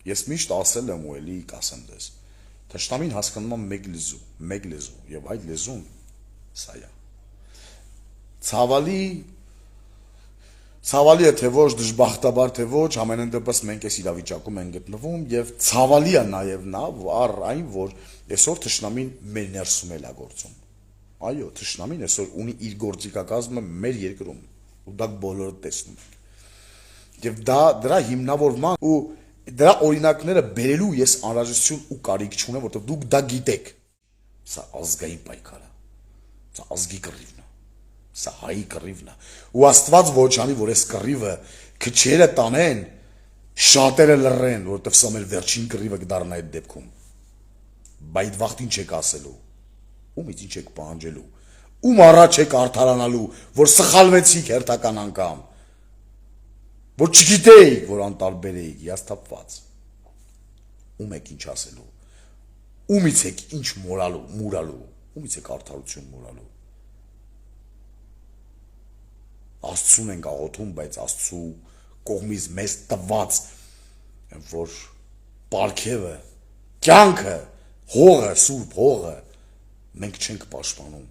Ես միշտ ասել եմ ու էլի կասեմ դες։ Թշնամին հասկանում է մեկ լեզու, եւ այդ լեզուն սա է։ Ցավալի է թե ոչ, դժբախտաբար թե ոչ, ամենայն դեպս մենք այս իրավիճակում ենք գտնվում եւ ցավալի է նաեւ նա առ այն, որ այսօր թշնամին մեր ներսում էլ է գործում։ Այո, թշնամին այսօր ունի իր գործիքակազմը մեր երկրում, ու դա բոլորը տեսնում են։ Եվ դրա հիմնավորման ու դրա օրինակները բերելու ես անհրաժեշտություն ու կարիք չունեմ, որովհետև դուք դա գիտեք։ Սա ազգային պայքար է։ Սա ազգի կռիվն է։ Սա հայի կռիվն է։ Ու Աստված ոչանի, որ այս կռիվը քչերը տանեն, շատերը լռեն, որովհետև սա մեր վերջին կռիվը կդառնա այդ դեպքում։ Բայց այդ վաղտին չեք ասելու։ Ումից ինչ եք պահանջելու։ Ում առաջ եք արդարանալու, որ սխալվեցիք հերթական անգամ։ Որ չգիտեիք, որ անտարբեր էիք, հիասթափված։ Ում եք ինչ ասելու։ Ումից եք ինչ մուրալու, ումից եք արդարություն մուրալու։ Աստծուն ենք աղոթում, բայց Աստծու կողմից մեզ տված, որ պարգևը, կյանքը, հողը, սուրբ հողը մենք չենք պաշտպանում։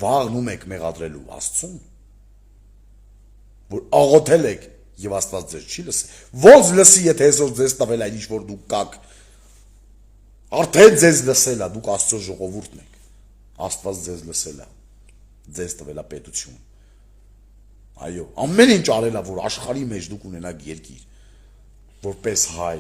Վաղն ում եք մեղադրելու Աստծուն, որ աղոթել եք եւ Աստված ձեզ չի լսի։ Ոնց լսի, եթե այսօր ձեզ տվել այն ինչ որ դուք կաք։ Արդեն ձեզ լսել է, դուք Աստծո ժողովուրդն եք։ Աստված ձեզ լսել է, ձեզ տվել է պետություն։ Այո, ամեն ինչ արել է, որ աշխարհի մեջ դուք ունենաք երկիր, որպես հայ,